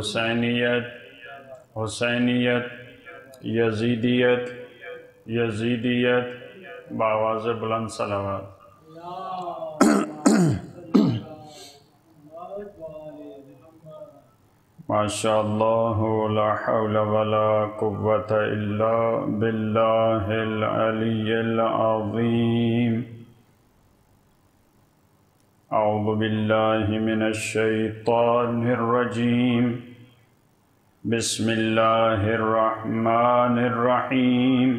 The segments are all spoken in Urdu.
حسینیت، حسینیت، یزیدیت، یزیدیت، بآواز بلند صلوات۔ ماشاء اللہ لا حول ولا قوة الا باللہ العلی العظیم۔ اعوذ باللہ من الشیطان الرجیم، بسم اللہ الرحمن الرحیم،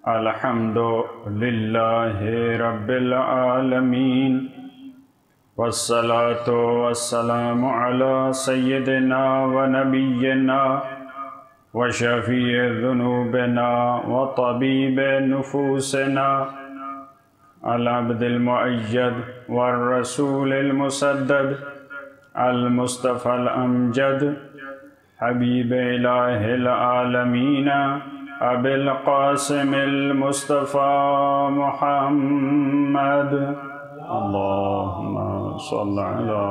الحمد للہ رب العالمین، والصلاة والسلام على سيدنا ونبينا وشفيع ذنوبنا وطبيب نفوسنا العبد المؤيد والرسول المسدد المصطفى الأمجد حبيب إله العالمين أبي القاسم المصطفى محمد، اللهم صل على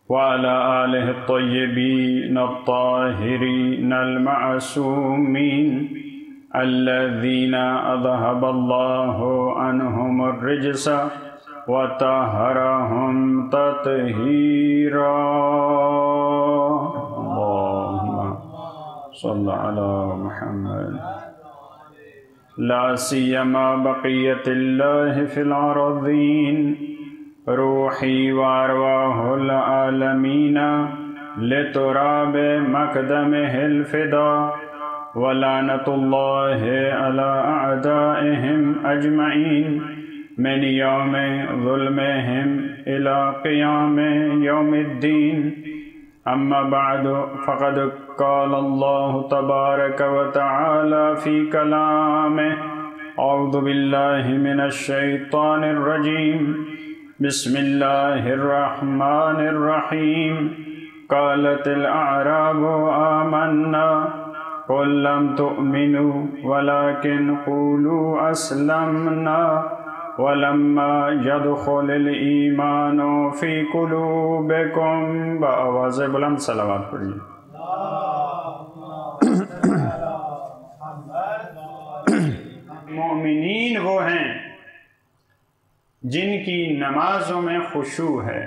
وعلى آله الطيبين الطاهرين المعصومين الذين أذهب الله عنهم الرجس وطهرهم تطهيرا، اللهم صل على محمد، لا سيما بقية الله في الأرضين، روحي وأرواح العالمين لتراب مقدمه الفداء، ولعنة الله على أعدائهم أجمعين من يوم ظلمهم إلى قيام يوم الدين، أما بعد، فقد قال الله تبارك وتعالى في كلامه، أعوذ بالله من الشيطان الرجيم، بسم الله الرحمن الرحيم، قالت الأعراب آمنا قل لم تؤمنوا ولكن قولوا أسلمنا ولما يدخل الإيمان في قلوبكم، بآواز بلند صلوات پڑھیے۔ مومنین وہ ہیں جن کی نمازوں میں خشوع ہے۔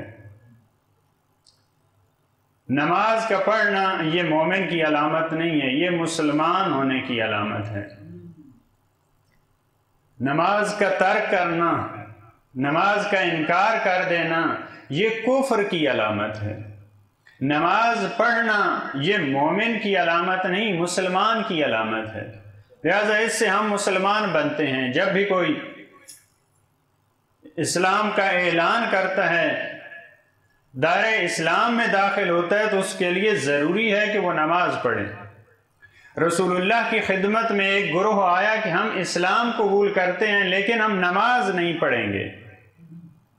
نماز کا پڑھنا یہ مومن کی علامت نہیں ہے، یہ مسلمان ہونے کی علامت ہے۔ نماز کا ترک کرنا، نماز کا انکار کر دینا، یہ کفر کی علامت ہے۔ نماز پڑھنا یہ مومن کی علامت نہیں، مسلمان کی علامت ہے۔ لہذا اس سے ہم مسلمان بنتے ہیں۔ جب بھی کوئی اسلام کا اعلان کرتا ہے، دائرہ اسلام میں داخل ہوتا ہے، تو اس کے لیے ضروری ہے کہ وہ نماز پڑھے۔ رسول اللہ کی خدمت میں ایک گروہ آیا کہ ہم اسلام قبول کرتے ہیں لیکن ہم نماز نہیں پڑھیں گے،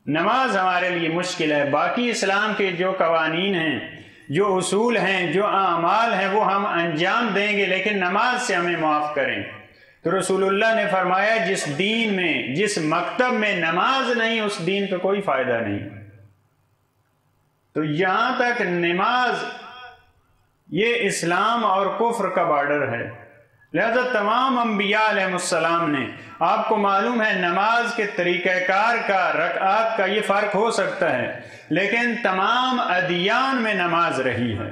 نماز ہمارے لیے مشکل ہے، باقی اسلام کے جو قوانین ہیں، جو اصول ہیں، جو اعمال ہیں، وہ ہم انجام دیں گے، لیکن نماز سے ہمیں معاف کریں۔ تو رسول اللہ نے فرمایا جس دین میں، جس مکتب میں نماز نہیں، اس دین کا کوئی فائدہ نہیں۔ تو یہاں تک نماز یہ اسلام اور کفر کا بارڈر ہے۔ لہذا تمام انبیاء علیہ السلام نے، آپ کو معلوم ہے نماز کے طریقہ کار کا، رکعات کا یہ فرق ہو سکتا ہے، لیکن تمام ادیان میں نماز رہی ہے۔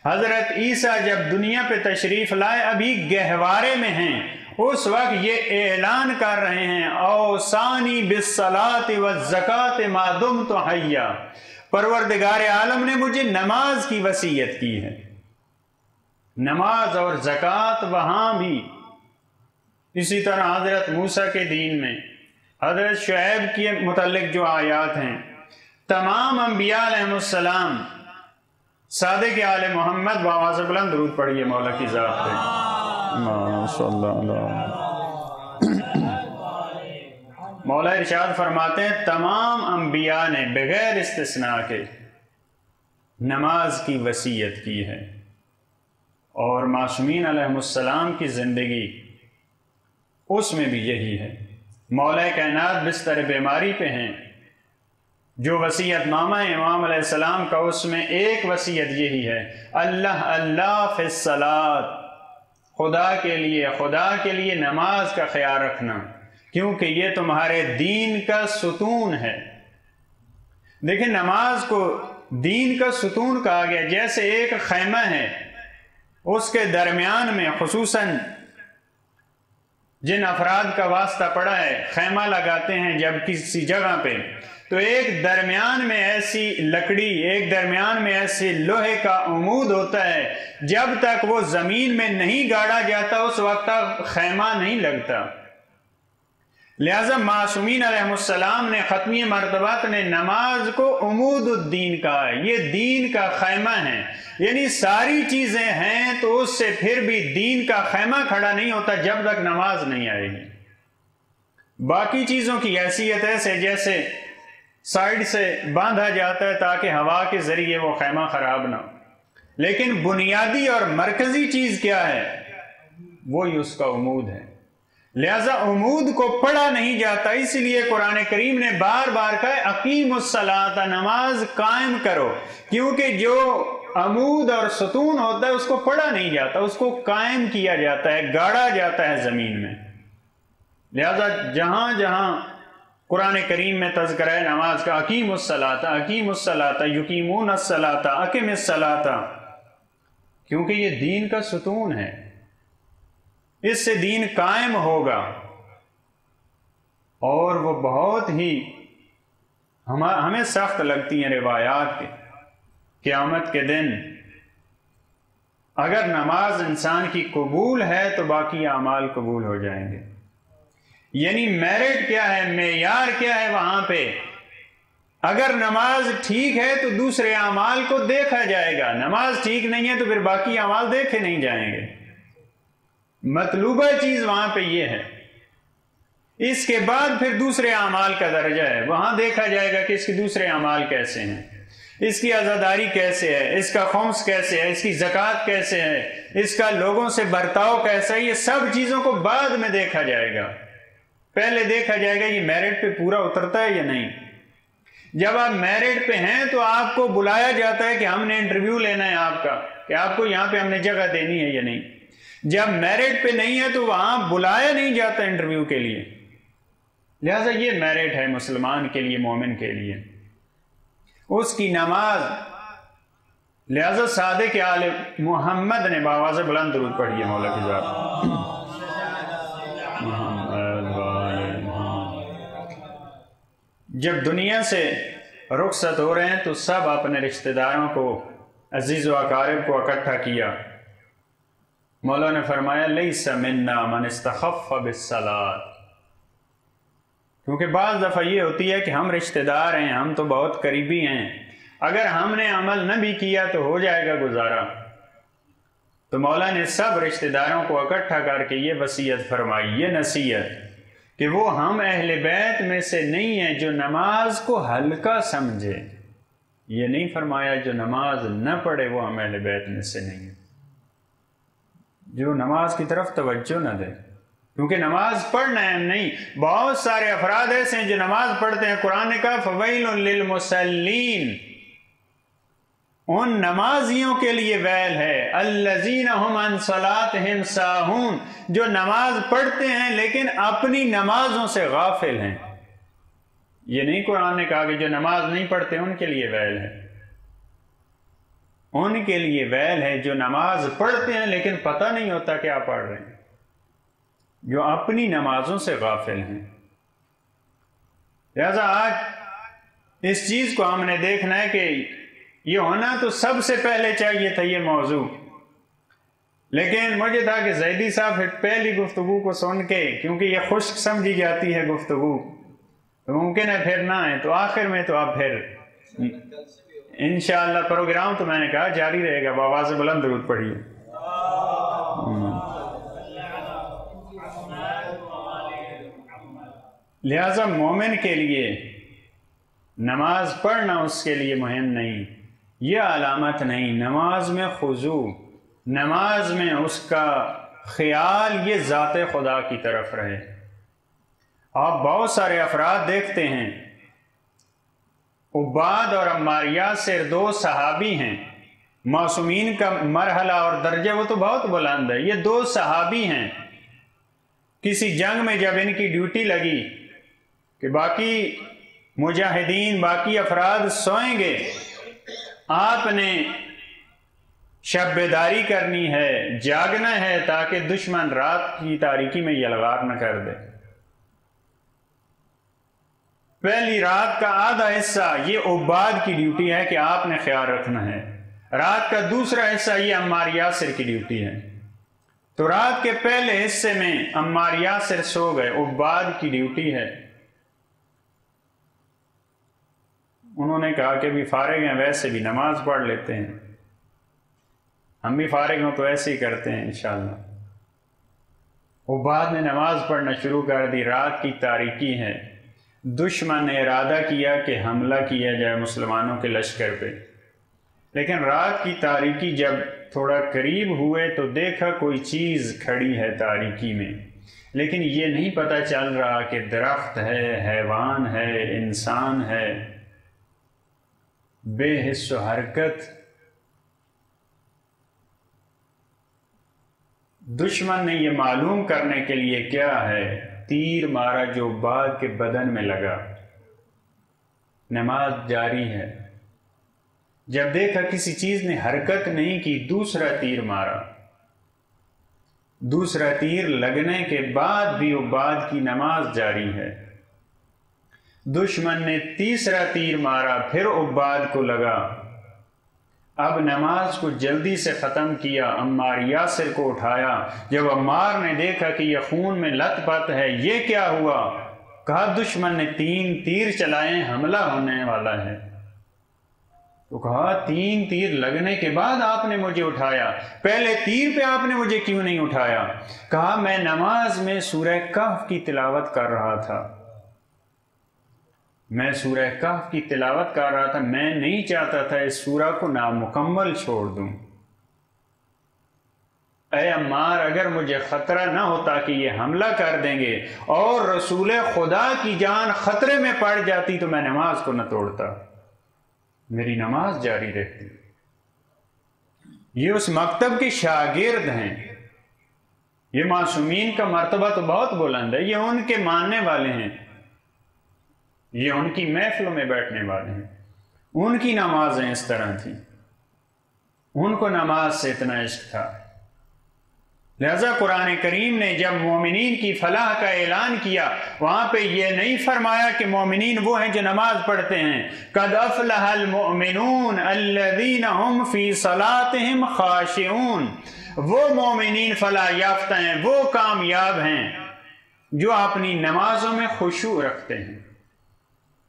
حضرت عیسیٰ جب دنیا پہ تشریف لائے، ابھی گہوارے میں ہیں، اس وقت یہ اعلان کر رہے ہیں اوصانی بالصلاۃ والزکاۃ ما دمت حیا، پروردگار عالم نے مجھے نماز کی وصیت کی ہے۔ نماز اور زکوٰۃ وہاں بھی اسی طرح حضرت موسیٰ کے دین میں، حضرت شعیب کے متعلق جو آیات ہیں، تمام انبیاء علیہ السلام، صادق آل محمد، بآواز بلند درود پڑھیے مولا کی ذات پہ۔ مولا ارشاد فرماتے ہیں تمام انبیاء نے بغیر استثناء کے نماز کی وصیت کی ہے، اور معصومین علیہ السلام کی زندگی اس میں بھی یہی ہے۔ مولا کائنات بستر بیماری پہ ہیں، جو وصیت نامہ امام علیہ السلام کا اس میں ایک وصیت یہی ہے، اللہ اللہ فی الصلاۃ، خدا کے لیے نماز کا خیال رکھنا، کیونکہ یہ تمہارے دین کا ستون ہے۔ دیکھیں نماز کو دین کا ستون کہا گیا، جیسے ایک خیمہ ہے، اس کے درمیان میں خصوصاً جن افراد کا واسطہ پڑا ہے خیمہ لگاتے ہیں جب کسی جگہ پہ، تو ایک درمیان میں ایسی لکڑی، ایک درمیان میں ایسی لوہے کا عمود ہوتا ہے، جب تک وہ زمین میں نہیں گاڑا جاتا اس وقت تک خیمہ نہیں لگتا۔ لہذا معصومین علیہ السلام نے ختمی مرتبات نے نماز کو عمود الدین کہا ہے، یہ دین کا خیمہ ہے، یعنی ساری چیزیں ہیں تو اس سے پھر بھی دین کا خیمہ کھڑا نہیں ہوتا جب تک نماز نہیں آئے گی۔ باقی چیزوں کی حیثیت ایسے جیسے سائیڈ سے باندھا جاتا ہے تاکہ ہوا کے ذریعے وہ خیمہ خراب نہ ہو، لیکن بنیادی اور مرکزی چیز کیا ہے؟ وہی اس کا عمود ہے۔ لہذا عمود کو پڑھا نہیں جاتا، اس لیے قرآن کریم نے بار بار کہا اقیم الصلاۃ، نماز قائم کرو، کیونکہ جو عمود اور ستون ہوتا ہے اس کو پڑھا نہیں جاتا، اس کو قائم کیا جاتا ہے، گاڑا جاتا ہے زمین میں۔ لہذا جہاں جہاں قرآن کریم میں تذکرہ ہے نماز کا، اقیم الصلاۃ، اقیم الصلاۃ، یقیمون الصلاۃ، اقم الصلاۃ، کیونکہ یہ دین کا ستون ہے، اس سے دین قائم ہوگا۔ اور وہ بہت ہی ہمیں سخت لگتی ہیں روایات کے، قیامت کے دن اگر نماز انسان کی قبول ہے تو باقی اعمال قبول ہو جائیں گے۔ یعنی میرٹ کیا ہے، معیار کیا ہے وہاں پہ؟ اگر نماز ٹھیک ہے تو دوسرے اعمال کو دیکھا جائے گا، نماز ٹھیک نہیں ہے تو پھر باقی اعمال دیکھے نہیں جائیں گے۔ مطلوبہ چیز وہاں پہ یہ ہے، اس کے بعد پھر دوسرے اعمال کا درجہ ہے، وہاں دیکھا جائے گا کہ اس کے دوسرے اعمال کیسے ہیں، اس کی عزاداری کیسے ہے، اس کا خمس کیسے ہے، اس کی زکوٰۃ کیسے ہے، اس کا لوگوں سے برتاؤ کیسا ہے، یہ سب چیزوں کو بعد میں دیکھا جائے گا۔ پہلے دیکھا جائے گا یہ میرٹ پہ پورا اترتا ہے یا نہیں۔ جب آپ میرٹ پہ ہیں تو آپ کو بلایا جاتا ہے کہ ہم نے انٹرویو لینا ہے آپ کا، کہ آپ کو یہاں پہ ہم نے جگہ دینی ہے یا نہیں۔ جب میرٹ پہ نہیں ہے تو وہاں بلایا نہیں جاتا انٹرویو کے لیے۔ لہذا یہ میرٹ ہے مسلمان کے لیے، مومن کے لیے، اس کی نماز۔ لہذا صادق آل محمد نے بآواز بلند درود پڑھی ہے مولا کی ذات۔ جب دنیا سے رخصت ہو رہے ہیں تو سب اپنے رشتہ داروں کو، عزیز و اقارب کو اکٹھا کیا۔ مولا نے فرمایا لیس منا من استخف بالصلاۃ، کیونکہ بعض دفعہ یہ ہوتی ہے کہ ہم رشتہ دار ہیں، ہم تو بہت قریبی ہیں، اگر ہم نے عمل نہ بھی کیا تو ہو جائے گا گزارا۔ تو مولا نے سب رشتہ داروں کو اکٹھا کر کے یہ وصیت فرمائی، یہ نصیحت، کہ وہ ہم اہل بیت میں سے نہیں ہیں جو نماز کو ہلکا سمجھے۔ یہ نہیں فرمایا جو نماز نہ پڑھے وہ ہم اہل بیت میں سے نہیں ہیں، جو نماز کی طرف توجہ نہ دے، کیونکہ نماز پڑھنا ہے نہیں۔ بہت سارے افراد ایسے ہیں جو نماز پڑھتے ہیں، قرآن نے کہا فویل للمصلین، ان نمازیوں کے لیے ویل ہے، الذین هم عن صلاتهم ساہون، جو نماز پڑھتے ہیں لیکن اپنی نمازوں سے غافل ہیں۔ یہ نہیں قرآن نے کہا کہ جو نماز نہیں پڑھتے ان کے لیے ویل ہے، ان کے لیے ویل ہے جو نماز پڑھتے ہیں لیکن پتہ نہیں ہوتا کیا پڑھ رہے ہیں، جو اپنی نمازوں سے غافل ہیں۔ لہذا آج اس چیز کو ہم نے دیکھنا ہے کہ یہ ہونا تو سب سے پہلے چاہیے تھا یہ موضوع، لیکن مجھے تھا کہ زیدی صاحب پھر پہلی گفتگو کو سن کے، کیونکہ یہ خشک سمجھی جاتی ہے گفتگو، تو ممکن ہے پھر نہ آئے، تو آخر میں تو آپ پھر انشاءاللہ پروگرام تو میں نے کہا جاری رہے گا، بآواز بلند درود پڑھیے۔ لہذا مومن کے لیے نماز پڑھنا اس کے لیے مہم نہیں، یہ علامت نہیں، نماز میں خضوع، نماز میں اس کا خیال یہ ذات خدا کی طرف رہے۔ آپ بہت سارے افراد دیکھتے ہیں، عباد اور عمار یاسر دو صحابی ہیں، معصومین کا مرحلہ اور درجہ وہ تو بہت بلند ہے، یہ دو صحابی ہیں۔ کسی جنگ میں جب ان کی ڈیوٹی لگی کہ باقی مجاہدین، باقی افراد سوئیں گے، آپ نے شب بیداری کرنی ہے، جاگنا ہے تاکہ دشمن رات کی تاریکی میں یلغار نہ کر دے۔ پہلی رات کا آدھا حصہ یہ عباد کی ڈیوٹی ہے کہ آپ نے خیال رکھنا ہے، رات کا دوسرا حصہ یہ عمار یاسر کی ڈیوٹی ہے۔ تو رات کے پہلے حصے میں عمار یاسر سو گئے، عباد کی ڈیوٹی ہے۔ انہوں نے کہا کہ بھی فارغ ہیں، ویسے بھی نماز پڑھ لیتے ہیں، ہم بھی فارغ ہوں تو ایسے ہی کرتے ہیں انشاءاللہ۔ عباد نے نماز پڑھنا شروع کر دی، رات کی تاریکی ہے، دشمن نے ارادہ کیا کہ حملہ کیا جائے مسلمانوں کے لشکر پہ، لیکن رات کی تاریکی جب تھوڑا قریب ہوئے تو دیکھا کوئی چیز کھڑی ہے تاریکی میں، لیکن یہ نہیں پتہ چل رہا کہ درخت ہے، حیوان ہے، انسان ہے، بے حس و حرکت۔ دشمن نے یہ معلوم کرنے کے لیے کیا ہے، تیر مارا جو عباد کے بدن میں لگا، نماز جاری ہے۔ جب دیکھا کسی چیز نے حرکت نہیں کی، دوسرا تیر مارا، دوسرا تیر لگنے کے بعد بھی عباد کی نماز جاری ہے۔ دشمن نے تیسرا تیر مارا، پھر عباد کو لگا، اب نماز کو جلدی سے ختم کیا، عمار یاسر کو اٹھایا۔ جب عمار نے دیکھا کہ یہ خون میں لت پت ہے، یہ کیا ہوا؟ کہا دشمن نے 3 تیر چلائے، حملہ ہونے والا ہے۔ تو کہا 3 تیر لگنے کے بعد آپ نے مجھے اٹھایا، پہلے تیر پہ آپ نے مجھے کیوں نہیں اٹھایا؟ کہا میں نماز میں سورہ کہف کی تلاوت کر رہا تھا، میں سورہ کہف کی تلاوت کر رہا تھا، میں نہیں چاہتا تھا اس سورہ کو نامکمل چھوڑ دوں۔ اے عمار، اگر مجھے خطرہ نہ ہوتا کہ یہ حملہ کر دیں گے اور رسول خدا کی جان خطرے میں پڑ جاتی تو میں نماز کو نہ توڑتا، میری نماز جاری رہتی۔ یہ اس مکتب کے شاگرد ہیں، یہ معصومین کا مرتبہ تو بہت بلند ہے، یہ ان کے ماننے والے ہیں، یہ ان کی محفلوں میں بیٹھنے والے ہیں، ان کی نمازیں اس طرح تھیں، ان کو نماز سے اتنا عشق تھا۔ لہذا قرآن کریم نے جب مومنین کی فلاح کا اعلان کیا، وہاں پہ یہ نہیں فرمایا کہ مومنین وہ ہیں جو نماز پڑھتے ہیں، قد افلح المؤمنون الذین هم فی صلاتهم خاشعون، وہ مومنین فلاح یافتہ ہیں، وہ کامیاب ہیں جو اپنی نمازوں میں خشوع رکھتے ہیں،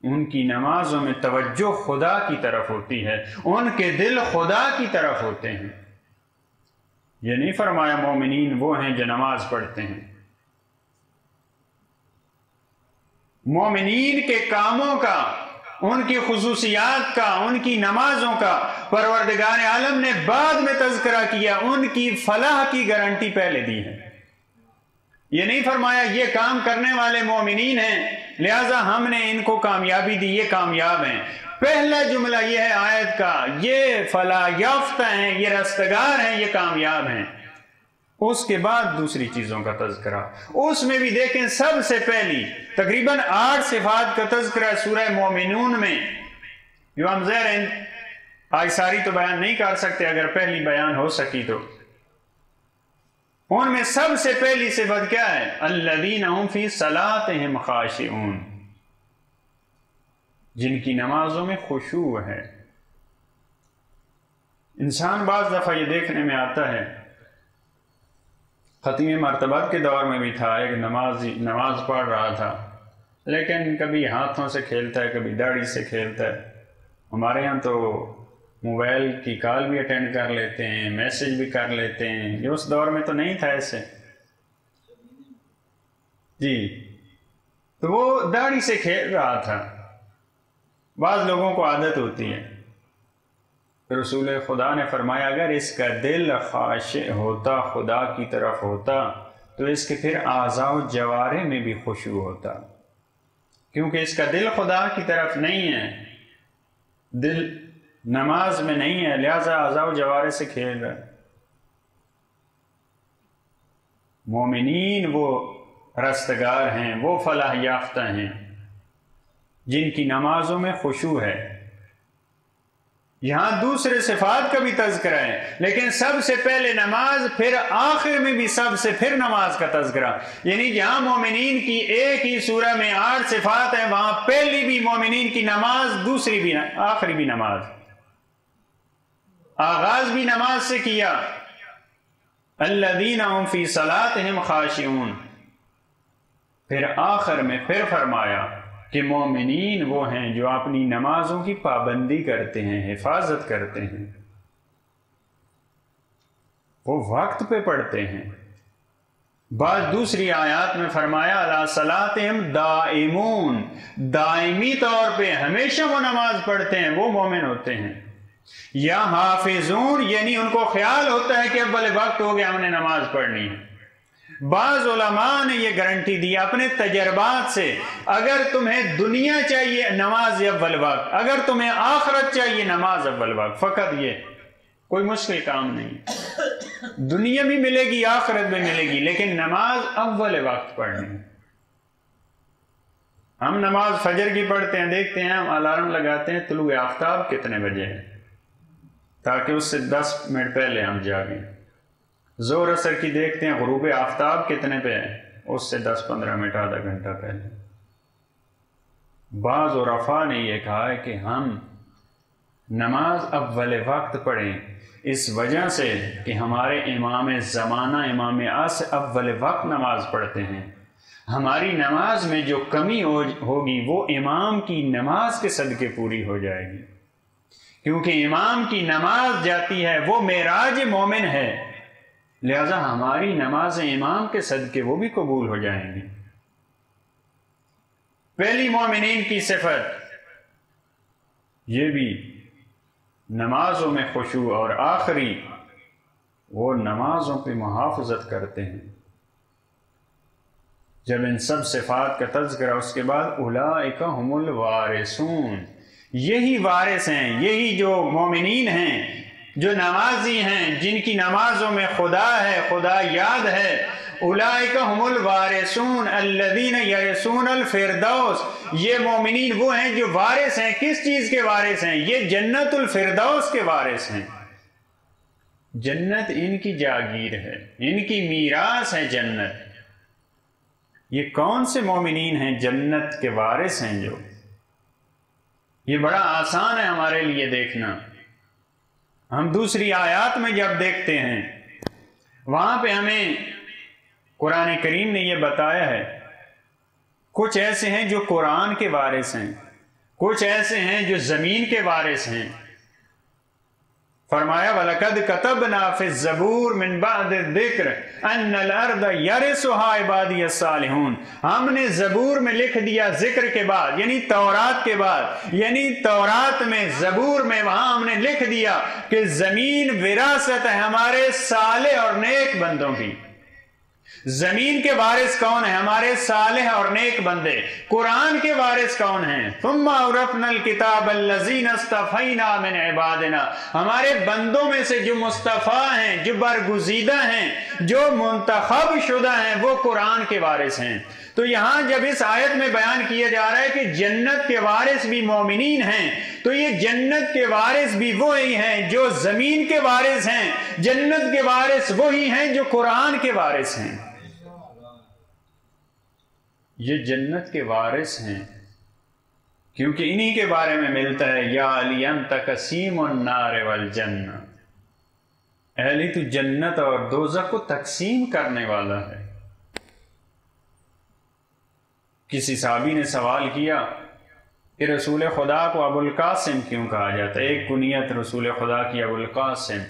ان کی نمازوں میں توجہ خدا کی طرف ہوتی ہے، ان کے دل خدا کی طرف ہوتے ہیں۔ یہ نہیں فرمایا مومنین وہ ہیں جو نماز پڑھتے ہیں۔ مومنین کے کاموں کا، ان کی خصوصیات کا، ان کی نمازوں کا پروردگار عالم نے بعد میں تذکرہ کیا، ان کی فلاح کی گارنٹی پہلے دی ہے۔ یہ نہیں فرمایا یہ کام کرنے والے مومنین ہیں لہذا ہم نے ان کو کامیابی دی، یہ کامیاب ہیں۔ پہلا جملہ یہ ہے آیت کا، یہ فلاح یافتہ ہیں، یہ رستگار ہیں، یہ کامیاب ہیں۔ اس کے بعد دوسری چیزوں کا تذکرہ، اس میں بھی دیکھیں سب سے پہلی تقریباً 8 صفات کا تذکرہ سورہ مومنون میں، جو ہم زیر آج ساری تو بیان نہیں کر سکتے، اگر پہلی بیان ہو سکی تو ان میں سب سے پہلی صفت کیا ہے؟ الذین هم فی صلاتهم خاشعون، جن کی نمازوں میں خشوع ہے۔ انسان بعض دفعہ یہ دیکھنے میں آتا ہے، ختم مرتبات کے دور میں بھی تھا، ایک نماز پڑھ رہا تھا لیکن کبھی ہاتھوں سے کھیلتا ہے، کبھی داڑھی سے کھیلتا ہے۔ ہمارے ہاں تو موبائل کی کال بھی اٹینڈ کر لیتے ہیں، میسج بھی کر لیتے ہیں، یہ اس دور میں تو نہیں تھا ایسے جی۔ تو وہ داڑھی سے کھیل رہا تھا، بعض لوگوں کو عادت ہوتی ہے۔ رسول خدا نے فرمایا اگر اس کا دل خاشع ہوتا، خدا کی طرف ہوتا، تو اس کے پھر اعضاء و جوارح میں بھی خشوع ہوتا، کیونکہ اس کا دل خدا کی طرف نہیں ہے، دل نماز میں نہیں ہے، لہذا اعضاء و جوارح سے کھیل رہا ہے۔ مومنین وہ رستگار ہیں، وہ فلاح یافتہ ہیں جن کی نمازوں میں خشوع ہے۔ یہاں دوسرے صفات کا بھی تذکرہ ہے، لیکن سب سے پہلے نماز، پھر آخر میں بھی سب سے پھر نماز کا تذکرہ، یعنی جہاں مومنین کی ایک ہی سورہ میں 8 صفات ہیں، وہاں پہلی بھی مومنین کی نماز، دوسری بھی، آخری بھی نماز، آغاز بھی نماز سے کیا، الذین هم فی صلاتهم خاشعون، پھر آخر میں پھر فرمایا کہ مومنین وہ ہیں جو اپنی نمازوں کی پابندی کرتے ہیں، حفاظت کرتے ہیں، وہ وقت پہ پڑھتے ہیں۔ بعض دوسری آیات میں فرمایا علی صلاتہم دائمون، دائمی طور پہ ہمیشہ وہ نماز پڑھتے ہیں، وہ مومن ہوتے ہیں۔ یا حافظون، یعنی ان کو خیال ہوتا ہے کہ اب والے وقت ہو گیا، ہم نے نماز پڑھنی ہے۔ بعض علماء نے یہ گارنٹی دی اپنے تجربات سے، اگر تمہیں دنیا چاہیے نماز اول وقت، اگر تمہیں آخرت چاہیے نماز اول وقت، فقط یہ، کوئی مشکل کام نہیں، دنیا بھی ملے گی آخرت بھی ملے گی، لیکن نماز اول وقت پڑھنی۔ ہم نماز فجر کی پڑھتے ہیں، دیکھتے ہیں، ہم الارم لگاتے ہیں طلوع آفتاب کتنے بجے ہے، تاکہ اس سے 10 منٹ پہلے ہم جاگیں۔ زور اثر کی دیکھتے ہیں، غروب آفتاب کتنے پہ ہے، اس سے 10-15 منٹ، آدھا گھنٹہ پہلے۔ بعض عرفاء نے یہ کہا ہے کہ ہم نماز اول وقت پڑھیں اس وجہ سے کہ ہمارے امام زمانہ امام عصر اول وقت نماز پڑھتے ہیں، ہماری نماز میں جو کمی ہوگی وہ امام کی نماز کے صدقے پوری ہو جائے گی، کیونکہ امام کی نماز جاتی ہے، وہ معراج مومن ہے، لہذا ہماری نماز امام کے صدقے وہ بھی قبول ہو جائیں گی۔ پہلی مومنین کی صفت یہ بھی نمازوں میں خشوع، اور آخری وہ نمازوں پہ محافظت کرتے ہیں۔ جب ان سب صفات کا تذکرہ، اس کے بعد اولئک هم الوارثون، یہی وارث ہیں، یہی جو مومنین ہیں، جو نمازی ہیں، جن کی نمازوں میں خدا ہے، خدا یاد ہے۔ اولئک هم الوارثون الذین یرثون الفردوس، یہ مومنین وہ ہیں جو وارث ہیں، کس چیز کے وارث ہیں؟ یہ جنت الفردوس کے وارث ہیں۔ جنت ان کی جاگیر ہے، ان کی میراث ہے جنت۔ یہ کون سے مومنین ہیں جنت کے وارث ہیں؟ جو یہ بڑا آسان ہے ہمارے لیے دیکھنا۔ ہم دوسری آیات میں جب دیکھتے ہیں، وہاں پہ ہمیں قرآن کریم نے یہ بتایا ہے، کچھ ایسے ہیں جو قرآن کے وارث ہیں، کچھ ایسے ہیں جو زمین کے وارث ہیں۔ فرمایا وَلَقَدْ كَتَبْنَا فِي الزَّبُورِ مِن بَعْدِ الذِّكْرِ أَنَّ الْأَرْضَ يَرِثُهَا عِبَادِيَ الصَّالِحُونَ، ہم نے زبور میں لکھ دیا ذکر کے بعد، یعنی تورات کے بعد، یعنی تورات میں، زبور میں، وہاں ہم نے لکھ دیا کہ زمین وراثت ہے ہمارے صالح اور نیک بندوں کی۔ زمین کے وارث کون ہیں؟ ہمارے صالح اور نیک بندے۔ قرآن کے وارث کون ہیں؟ ثم اورثنا الکتاب الذین اصطفینا من عبادنا، ہمارے بندوں میں سے جو مصطفیٰ ہیں، جو برگزیدہ ہیں، جو منتخب شدہ ہیں، وہ قرآن کے وارث ہیں۔ تو یہاں جب اس آیت میں بیان کیا جا رہا ہے کہ جنت کے وارث بھی مومنین ہیں، تو یہ جنت کے وارث بھی وہی ہیں جو زمین کے وارث ہیں، جنت کے وارث وہی ہیں جو قرآن کے وارث ہیں۔ یہ جنت کے وارث ہیں کیونکہ انہی کے بارے میں ملتا ہے یا علی انت قسیم النار والجنہ، اے علی تو جنت اور دوزخ کو تقسیم کرنے والا ہے۔ کسی صحابی نے سوال کیا کہ رسول خدا کو ابو القاسم کیوں کہا جاتا ہے؟ ایک کنیت رسول خدا کی ابو القاسم۔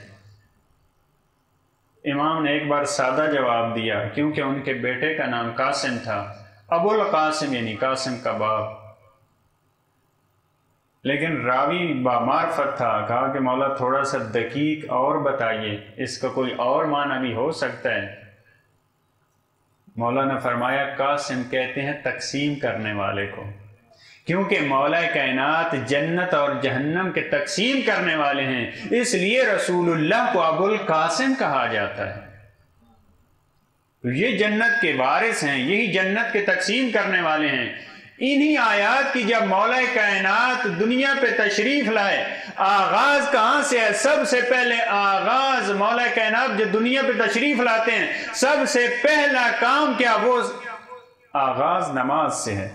امام نے ایک بار سادہ جواب دیا، کیونکہ ان کے بیٹے کا نام قاسم تھا، ابو القاسم یعنی قاسم کا باپ۔ لیکن راوی بامعرفت تھا، کہا کہ مولا تھوڑا سا دقیق اور بتائیے، اس کا کوئی اور معنی بھی ہو سکتا ہے؟ مولا نے فرمایا قاسم کہتے ہیں تقسیم کرنے والے کو، کیونکہ مولا کائنات جنت اور جہنم کے تقسیم کرنے والے ہیں، اس لیے رسول اللہ کو ابو القاسم کہا جاتا ہے۔ تو یہ جنت کے وارث ہیں، یہی جنت کے تقسیم کرنے والے ہیں۔ انہی آیات کی جب مولا کائنات دنیا پہ تشریف لائے، آغاز کہاں سے ہے؟ سب سے پہلے آغاز مولا کائنات جو دنیا پہ تشریف لاتے ہیں، سب سے پہلا کام کیا؟ وہ آغاز نماز سے ہے۔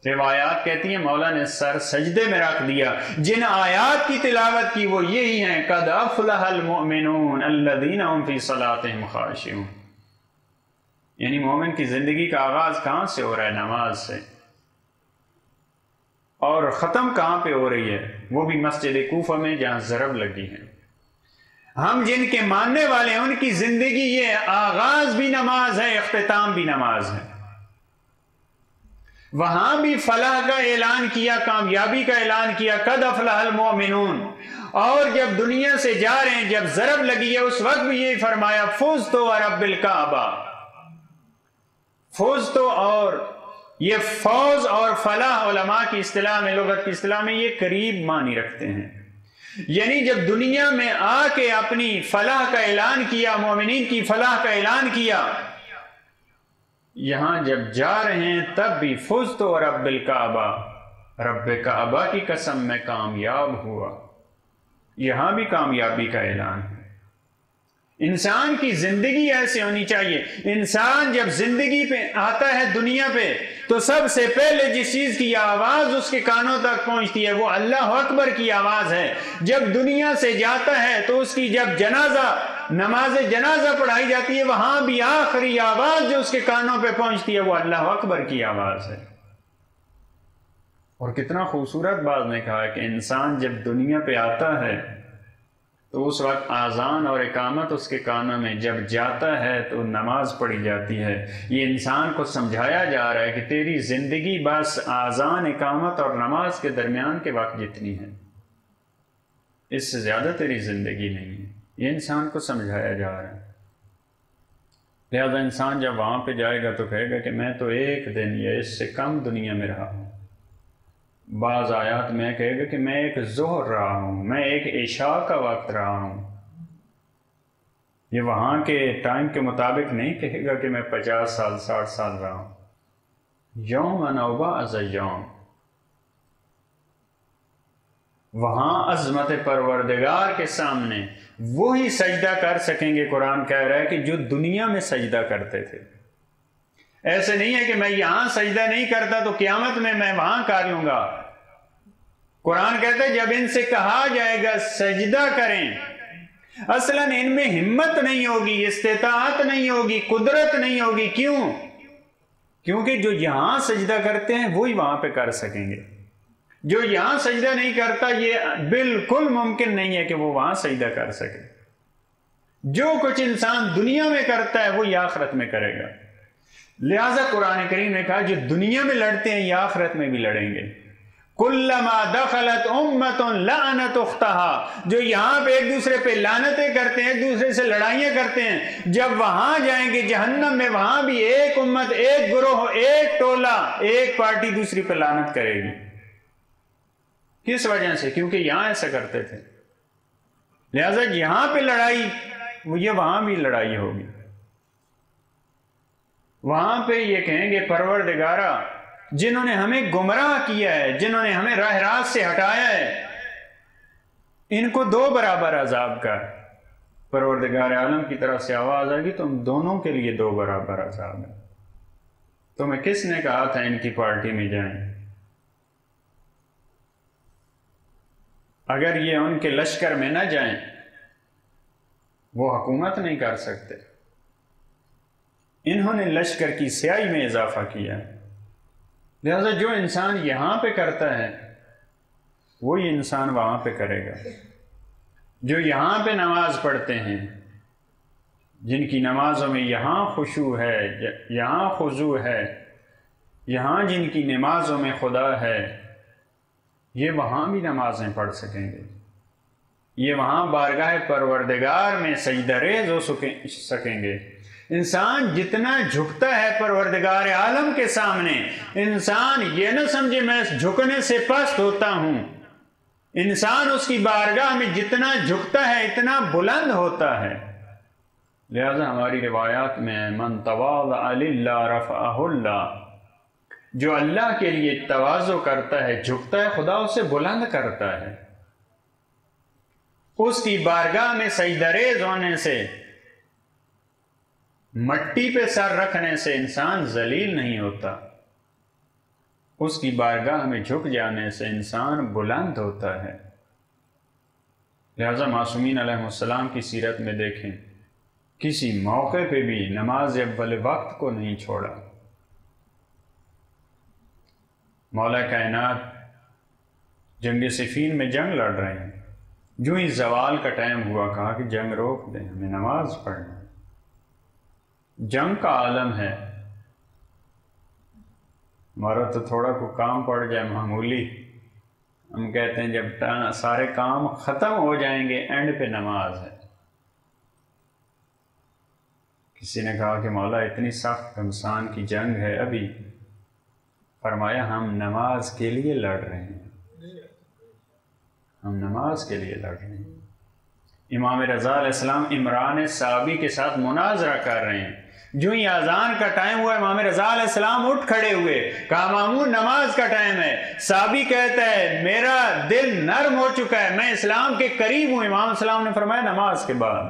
روایات کہتی ہیں مولا نے سر سجدے میں رکھ دیا۔ جن آیات کی تلاوت کی وہ یہی ہیں، قد افلح المؤمنون الذین هم فی صلاتهم خاشعون۔ یعنی مومن کی زندگی کا آغاز کہاں سے ہو رہا ہے؟ نماز سے۔ اور ختم کہاں پہ ہو رہی ہے؟ وہ بھی مسجد کوفہ میں جہاں ضرب لگی ہے۔ ہم جن کے ماننے والے ہیں ان کی زندگی یہ آغاز بھی نماز ہے، اختتام بھی نماز ہے۔ وہاں بھی فلاح کا اعلان کیا، کامیابی کا اعلان کیا، قد افلح المؤمنون۔ اور جب دنیا سے جا رہے ہیں، جب ضرب لگی ہے، اس وقت بھی یہی فرمایا فزت ورب الکعبہ۔ فزت، اور یہ فوز اور فلاح علماء کی اصطلاح میں، لغت کی اصطلاح میں یہ قریب معنی رکھتے ہیں۔ یعنی جب دنیا میں آ کے اپنی فلاح کا اعلان کیا، مومنین کی فلاح کا اعلان کیا، یہاں جب جا رہے ہیں تب بھی فزت ورب الکعبہ، رب کعبہ کی قسم میں کامیاب ہوا۔ یہاں بھی کامیابی کا اعلان ہے۔ انسان کی زندگی ایسے ہونی چاہیے۔ انسان جب زندگی پہ آتا ہے دنیا پہ تو سب سے پہلے جس چیز کی آواز اس کے کانوں تک پہنچتی ہے وہ اللہ اکبر کی آواز ہے۔ جب دنیا سے جاتا ہے تو اس کی جب نماز جنازہ پڑھائی جاتی ہے، وہاں بھی آخری آواز جو اس کے کانوں پہ پہنچتی ہے وہ اللہ اکبر کی آواز ہے۔ اور کتنا خوبصورت بات نے کہا کہ انسان جب دنیا پہ آتا ہے تو اس وقت آذان اور اقامت اس کے کانوں میں، جب جاتا ہے تو نماز پڑھی جاتی ہے۔ یہ انسان کو سمجھایا جا رہا ہے کہ تیری زندگی بس آذان، اقامت اور نماز کے درمیان کے وقت جتنی ہے، اس سے زیادہ تیری زندگی نہیں ہے۔ یہ انسان کو سمجھایا جا رہا ہے۔ لہذا انسان جب وہاں پہ جائے گا تو کہے گا کہ میں تو ایک دن یا اس سے کم دنیا میں رہا ہوں۔ بعض آیات میں کہے گا کہ میں ایک ظہر رہا ہوں، میں ایک عشاء کا وقت رہا ہوں۔ یہ وہاں کے ٹائم کے مطابق نہیں کہے گا کہ میں 50 سال 60 سال رہا ہوں۔ یوم نوبہ از یوم، وہاں عظمت پروردگار کے سامنے وہی سجدہ کر سکیں گے۔ قرآن کہہ رہا ہے کہ جو دنیا میں سجدہ کرتے تھے۔ ایسے نہیں ہے کہ میں یہاں سجدہ نہیں کرتا تو قیامت میں وہاں کر لوں گا۔ قرآن کہتا ہے جب ان سے کہا جائے گا سجدہ کریں، اصلاً ان میں ہمت نہیں ہوگی، استطاعت نہیں ہوگی، قدرت نہیں ہوگی۔ کیوں؟ کیونکہ جو یہاں سجدہ کرتے ہیں وہی وہاں پہ کر سکیں گے۔ جو یہاں سجدہ نہیں کرتا یہ بالکل ممکن نہیں ہے کہ وہ وہاں سجدہ کر سکے۔ جو کچھ انسان دنیا میں کرتا ہے وہی آخرت میں کرے گا۔ لہذا قرآن کریم نے کہا جو دنیا میں لڑتے ہیں یہ آخرت میں بھی لڑیں گے۔ کلما دخلت امت لعنت اختہا، جو یہاں پہ ایک دوسرے پہ لعنتیں کرتے ہیں، ایک دوسرے سے لڑائیاں کرتے ہیں، جب وہاں جائیں گے جہنم میں وہاں بھی ایک امت، ایک گروہ، ایک ٹولہ، ایک پارٹی دوسری پہ لعنت کرے گی۔ کس وجہ سے؟ کیونکہ یہاں ایسا کرتے تھے۔ لہذا یہاں پہ لڑائی یہ وہاں بھی لڑائی ہوگی۔ وہاں پہ یہ کہیں گے پروردگارا جنہوں نے ہمیں گمراہ کیا ہے، جنہوں نے ہمیں راہ راست سے ہٹایا ہے، ان کو 2 برابر عذاب کا۔ پروردگار عالم کی طرف سے آواز آئے گی تم دونوں کے لیے 2 برابر عذاب ہے۔ تمہیں کس نے کہا تھا ان کی پارٹی میں جائیں؟ اگر یہ ان کے لشکر میں نہ جائیں وہ حکومت نہیں کر سکتے۔ انہوں نے لشکر کی سیاہی میں اضافہ کیا۔ لہذا جو انسان یہاں پہ کرتا ہے وہی انسان وہاں پہ کرے گا۔ جو یہاں پہ نماز پڑھتے ہیں، جن کی نمازوں میں یہاں خشوع ہے، یہاں خضوع ہے، یہاں جن کی نمازوں میں خدا ہے، یہ وہاں بھی نمازیں پڑھ سکیں گے۔ یہ وہاں بارگاہ پروردگار میں سجدہ ریز ہو سکیں گے۔ انسان جتنا جھکتا ہے پروردگار عالم کے سامنے، انسان یہ نہ سمجھے میں جھکنے سے پست ہوتا ہوں، انسان اس کی بارگاہ میں جتنا جھکتا ہے اتنا بلند ہوتا ہے۔ لہذا ہماری روایات میں من تواضع للہ رفعہ اللہ، جو اللہ کے لیے تواضع کرتا ہے، جھکتا ہے، خدا اسے بلند کرتا ہے۔ اس کی بارگاہ میں سجدہ ریز ہونے سے، مٹی پہ سر رکھنے سے انسان ذلیل نہیں ہوتا، اس کی بارگاہ میں جھک جانے سے انسان بلند ہوتا ہے۔ لہذا معصومین علیہ السلام کی سیرت میں دیکھیں، کسی موقع پہ بھی نماز اول وقت کو نہیں چھوڑا۔ مولا کائنات جنگ صفین میں جنگ لڑ رہے ہیں، جو ہی زوال کا ٹائم ہوا کہا کہ جنگ روک دیں، ہمیں نماز پڑھنا ہے۔ جنگ کا عالم ہے، ہمارا تو تھوڑا کو کام پڑ جائے معمولی، ہم کہتے ہیں جب سارے کام ختم ہو جائیں گے اینڈ پہ نماز ہے۔ کسی نے کہا کہ مولا اتنی سخت گھمسان کی جنگ ہے ابھی، فرمایا ہم نماز کے لیے لڑ رہے ہیں، ہم نماز کے لیے لڑ رہے ہیں۔ امام رضا علیہ السلام عمران صابی کے ساتھ مناظرہ کر رہے ہیں، جو ہی اذان کا ٹائم ہوا امام رضا علیہ السلام اٹھ کھڑے ہوئے، کہا مامون نماز کا ٹائم ہے۔ صابی کہتا ہے میرا دل نرم ہو چکا ہے، میں اسلام کے قریب ہوں۔ امام السلام نے فرمایا نماز کے بعد،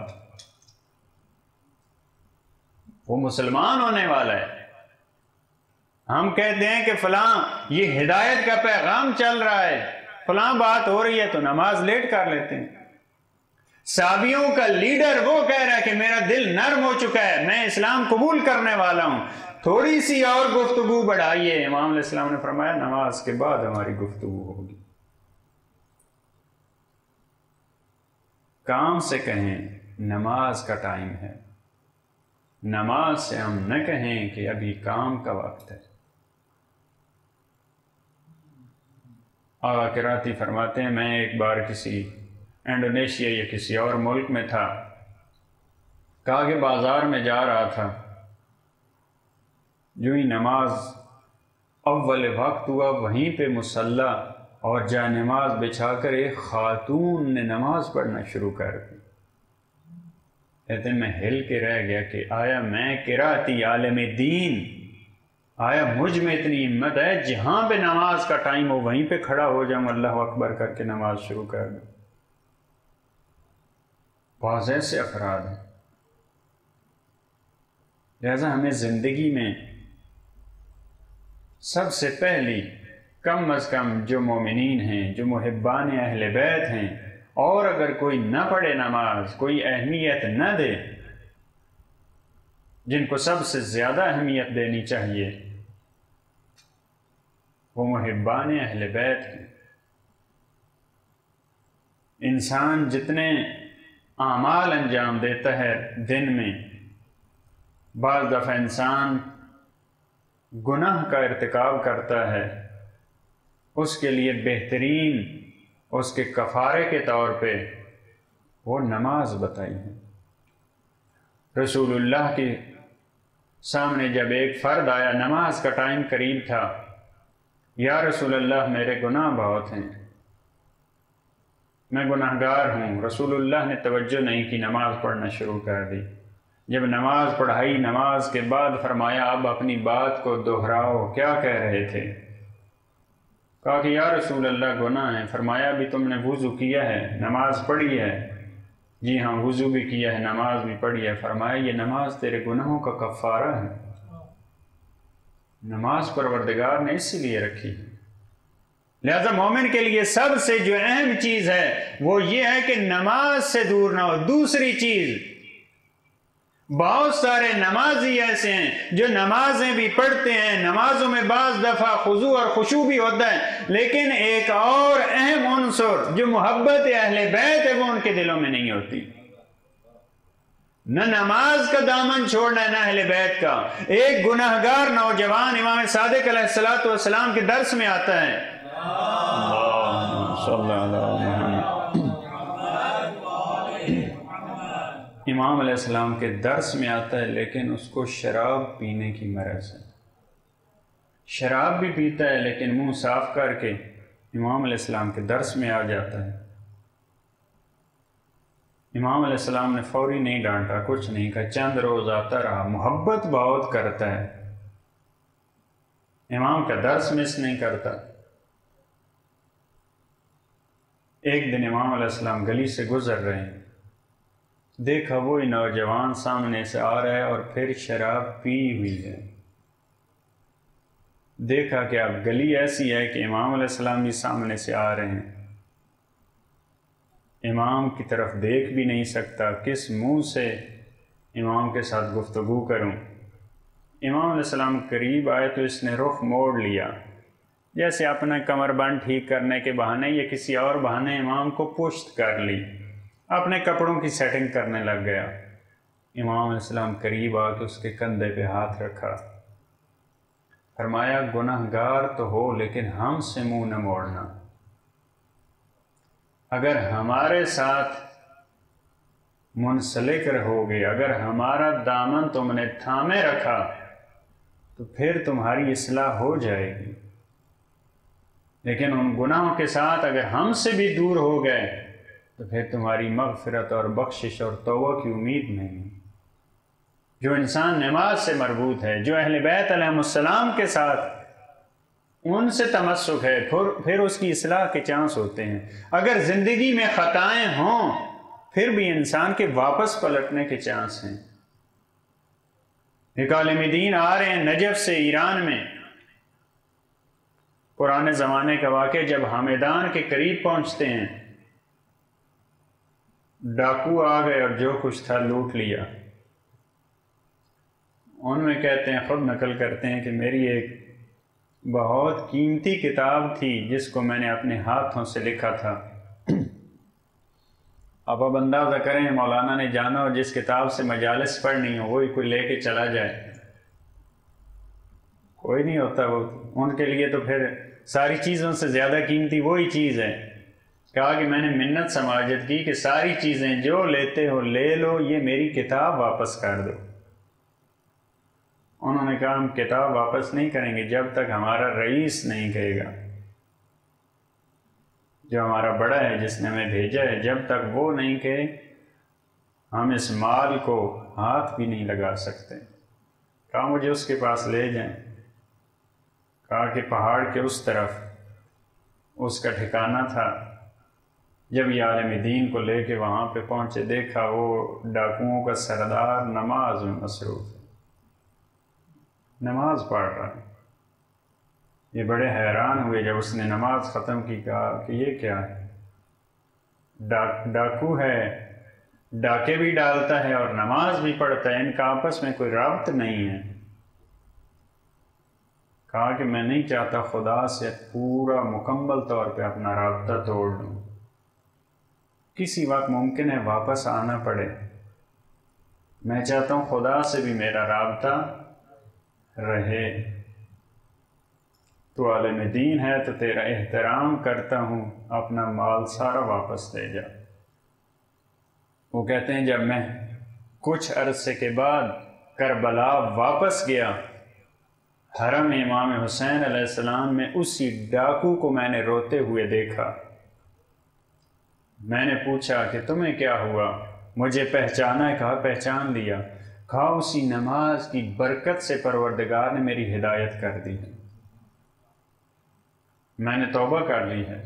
وہ مسلمان ہونے والا ہے۔ ہم کہتے ہیں کہ فلاں یہ ہدایت کا پیغام چل رہا ہے، فلاں بات ہو رہی ہے تو نماز لیٹ کر لیتے ہیں۔ صحابیوں کا لیڈر وہ کہہ رہا ہے کہ میرا دل نرم ہو چکا ہے، میں اسلام قبول کرنے والا ہوں، تھوڑی سی اور گفتگو بڑھائیے۔ امام علیہ السلام نے فرمایا نماز کے بعد ہماری گفتگو ہوگی۔ کام سے کہیں نماز کا ٹائم ہے، نماز سے ہم نہ کہیں کہ ابھی کام کا وقت ہے۔ آقا کراتی فرماتے ہیں میں ایک بار کسی انڈونیشیا یا کسی اور ملک میں تھا، کہا کہ بازار میں جا رہا تھا، جو ہی نماز اول وقت ہوا وہیں پہ مصلی اور جا نماز بچھا کر ایک خاتون نے نماز پڑھنا شروع کر دی۔ کہتے ہیں میں ہل کے رہ گیا کہ آیا میں قراتی عالم دین، آیا مجھ میں اتنی ہمت ہے جہاں پہ نماز کا ٹائم ہو وہیں پہ کھڑا ہو جاؤں، اللہ اکبر کر کے نماز شروع کر دوں۔ بعض ایسے افراد ہیں۔ لہذا ہمیں زندگی میں سب سے پہلی کم از کم جو مومنین ہیں، جو محبان اہل بیت ہیں، اور اگر کوئی نہ پڑھے نماز، کوئی اہمیت نہ دے، جن کو سب سے زیادہ اہمیت دینی چاہیے وہ محبان اہل بیت ہیں۔ انسان جتنے اعمال انجام دیتا ہے دن میں، بعض دفعہ انسان گناہ کا ارتکاب کرتا ہے، اس کے لیے بہترین اس کے کفارے کے طور پہ وہ نماز بتائی ہے۔ رسول اللہ کے سامنے جب ایک فرد آیا، نماز کا ٹائم قریب تھا، یا رسول اللہ میرے گناہ بہت ہیں، میں گناہ گار ہوں۔ رسول اللہ نے توجہ نہیں کی، نماز پڑھنا شروع کر دی۔ جب نماز پڑھائی، نماز کے بعد فرمایا اب اپنی بات کو دہراؤ، کیا کہہ رہے تھے؟ کہا کہ یا رسول اللہ گناہ ہے۔ فرمایا بھی تم نے وضو کیا ہے، نماز پڑھی ہے؟ جی ہاں وضو بھی کیا ہے، نماز بھی پڑھی ہے۔ فرمایا یہ نماز تیرے گناہوں کا کفارہ ہے۔ نماز پروردگار نے اسی لیے رکھی ہے۔ لہذا مومن کے لیے سب سے جو اہم چیز ہے وہ یہ ہے کہ نماز سے دور نہ ہو۔ دوسری چیز، بہت سارے نمازی ایسے ہیں جو نمازیں بھی پڑھتے ہیں، نمازوں میں بعض دفعہ خضوع اور خشوع بھی ہوتا ہے، لیکن ایک اور اہم عنصر جو محبت اہل بیت ہے وہ ان کے دلوں میں نہیں ہوتی۔ نہ نماز کا دامن چھوڑنا ہے نہ اہل بیت کا۔ ایک گناہگار نوجوان امام صادق علیہ السلام کے درس میں آتا ہے، اللہم صلی اللہ علیہ وسلم، امام علیہ السلام کے درس میں آتا ہے، لیکن اس کو شراب پینے کی مرض ہے۔ شراب بھی پیتا ہے لیکن منہ صاف کر کے امام علیہ السلام کے درس میں آ جاتا ہے۔ امام علیہ السلام نے فوری نہیں ڈانٹا، کچھ نہیں کہا، چند روز آتا رہا، محبت بہت کرتا ہے، امام کا درس مس نہیں کرتا۔ ایک دن امام علیہ السلام گلی سے گزر رہے ہیں، دیکھا وہی نوجوان سامنے سے آ رہا ہے اور پھر شراب پی ہوئی ہے۔ دیکھا کہ اب گلی ایسی ہے کہ امام علیہ السلام بھی سامنے سے آ رہے ہیں، امام کی طرف دیکھ بھی نہیں سکتا، کس منہ سے امام کے ساتھ گفتگو کروں۔ امام علیہ السلام قریب آئے تو اس نے رخ موڑ لیا، جیسے اپنا کمر بند ٹھیک کرنے کے بہانے یا کسی اور بہانے امام کو پشت کر لی، اپنے کپڑوں کی سیٹنگ کرنے لگ گیا۔ امام علیہ السلام قریب آ کے اس کے کندھے پہ ہاتھ رکھا، فرمایا گناہگار تو ہو لیکن ہم سے منہ نہ موڑنا، اگر ہمارے ساتھ منسلک رہوگے، اگر ہمارا دامن تم نے تھامے رکھا تو پھر تمہاری اصلاح ہو جائے گی، لیکن ان گناہوں کے ساتھ اگر ہم سے بھی دور ہو گئے تو پھر تمہاری مغفرت اور بخشش اور توبہ کی امید نہیں۔ جو انسان نماز سے مربوط ہے، جو اہل بیت علیہ السلام کے ساتھ ان سے تمسک ہے، پھر اس کی اصلاح کے چانس ہوتے ہیں۔ اگر زندگی میں خطائیں ہوں پھر بھی انسان کے واپس پلٹنے کے چانس ہیں۔ ایک عالم دین آ رہے ہیں نجف سے ایران میں، پرانے زمانے کا واقعہ، جب حامدان کے قریب پہنچتے ہیں ڈاکو آ گئے اور جو کچھ تھا لوٹ لیا۔ ان میں کہتے ہیں، خود نقل کرتے ہیں کہ میری ایک بہت قیمتی کتاب تھی جس کو میں نے اپنے ہاتھوں سے لکھا تھا۔ اب اندازہ کریں مولانا نے جانا اور جس کتاب سے مجالس پڑھنی ہو وہی کوئی لے کے چلا جائے، کوئی نہیں ہوتا وہ، ان کے لیے تو پھر ساری چیزوں سے زیادہ قیمتی وہی چیز ہے۔ کہا کہ میں نے منت سماجت کی کہ ساری چیزیں جو لیتے ہو لے لو، یہ میری کتاب واپس کر دو۔ انہوں نے کہا ہم کتاب واپس نہیں کریں گے جب تک ہمارا رئیس نہیں کہے گا، جو ہمارا بڑا ہے جس نے ہمیں بھیجا ہے، جب تک وہ نہیں کہے ہم اس مال کو ہاتھ بھی نہیں لگا سکتے۔ کہا مجھے اس کے پاس لے جائیں۔ کہا کہ پہاڑ کے اس طرف اس کا ٹھکانہ تھا۔ جب یہ عالم دین کو لے کے وہاں پہ پہنچے، دیکھا وہ ڈاکوؤں کا سردار نماز میں مصروف ہے، نماز پڑھ رہا ہے۔ یہ بڑے حیران ہوئے جب اس نے نماز ختم کی، کہا کہ یہ کیا ہے، ڈاکو ہے، ڈاکے بھی ڈالتا ہے اور نماز بھی پڑھتا ہے، ان کا آپس میں کوئی رابط نہیں ہے۔ کہا کہ میں نہیں چاہتا خدا سے پورا مکمل طور پہ اپنا رابطہ توڑ لوں، کسی وقت ممکن ہے واپس آنا پڑے، میں چاہتا ہوں خدا سے بھی میرا رابطہ رہے۔ تو عالم دین ہے تو تیرا احترام کرتا ہوں، اپنا مال سارا واپس دے جا۔ وہ کہتے ہیں جب میں کچھ عرصے کے بعد کربلا واپس گیا، حرم امام حسین علیہ السلام میں اسی ڈاکو کو میں نے روتے ہوئے دیکھا۔ میں نے پوچھا کہ تمہیں کیا ہوا، مجھے پہچانا ہے؟ کہا پہچان لیا۔ کہا اسی نماز کی برکت سے پروردگار نے میری ہدایت کر دی ہے، میں نے توبہ کر لی ہے،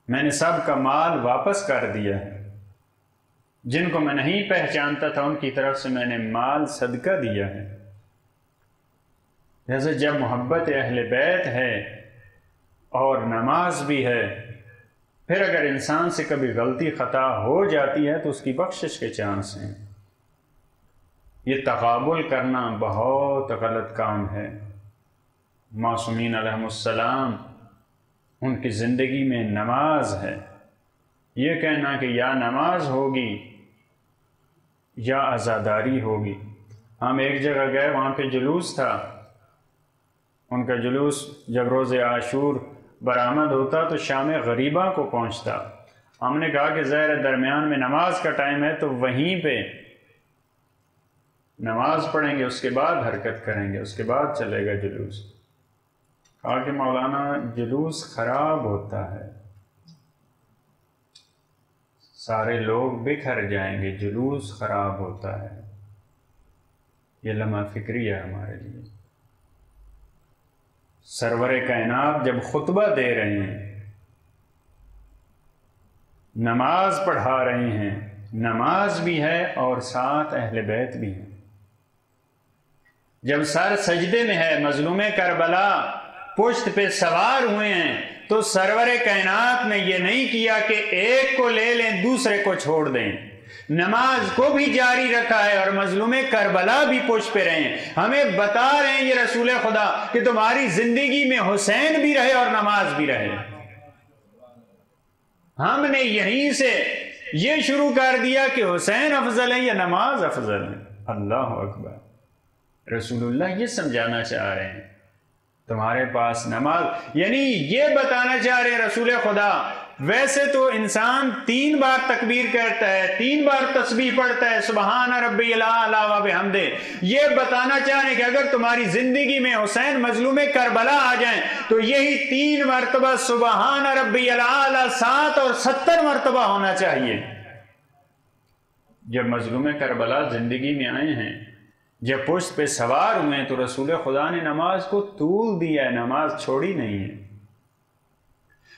میں نے سب کا مال واپس کر دیا ہے، جن کو میں نہیں پہچانتا تھا ان کی طرف سے میں نے مال صدقہ دیا ہے۔ جیسے جب محبت اہل بیت ہے اور نماز بھی ہے، پھر اگر انسان سے کبھی غلطی خطا ہو جاتی ہے تو اس کی بخشش کے چانس ہیں۔ یہ تقابل کرنا بہت غلط کام ہے۔ معصومین علیہ السلام ان کی زندگی میں نماز ہے، یہ کہنا کہ یا نماز ہوگی یا عزاداری ہوگی۔ ہم ایک جگہ گئے، وہاں پہ جلوس تھا، ان کا جلوس جب روز عاشور برآمد ہوتا تو شام غریبہ کو پہنچتا۔ ہم نے کہا کہ ظاہر درمیان میں نماز کا ٹائم ہے تو وہیں پہ نماز پڑھیں گے، اس کے بعد حرکت کریں گے، اس کے بعد چلے گا جلوس۔ کہا کہ مولانا جلوس خراب ہوتا ہے، سارے لوگ بکھر جائیں گے، جلوس خراب ہوتا ہے۔ یہ لمحہ فکری ہے ہمارے لیے۔ سرور کائنات جب خطبہ دے رہے ہیں، نماز پڑھا رہے ہیں، نماز بھی ہے اور ساتھ اہل بیت بھی ہیں، جب سر سجدے میں ہے، مظلوم کربلا پشت پہ سوار ہوئے ہیں، تو سرور کائنات نے یہ نہیں کیا کہ ایک کو لے لیں دوسرے کو چھوڑ دیں، نماز کو بھی جاری رکھا ہے اور مظلوم کربلا بھی پشت پہ رہے ہیں۔ ہمیں بتا رہے ہیں یہ رسول خدا کہ تمہاری زندگی میں حسین بھی رہے اور نماز بھی رہے۔ ہم نے یہیں سے یہ شروع کر دیا کہ حسین افضل ہے یا نماز افضل ہے۔ اللہ اکبر۔ رسول اللہ یہ سمجھانا چاہ رہے ہیں تمہارے پاس نماز، یعنی یہ بتانا چاہ رہے ہیں رسول خدا ویسے تو انسان 3 بار تکبیر کرتا ہے، 3 بار تسبیح پڑھتا ہے، سبحان ربی الاعلی و بحمدہ، یہ بتانا چاہ رہے ہیں کہ اگر تمہاری زندگی میں حسین مظلوم کربلا آ جائیں تو یہی 3 مرتبہ سبحان ربی الاعلی 7 اور 70 مرتبہ ہونا چاہیے۔ جب مظلوم کربلا زندگی میں آئے ہیں، جب پشت پہ سوار ہوئے ہیں، تو رسول خدا نے نماز کو طول دیا ہے، نماز چھوڑی نہیں ہے۔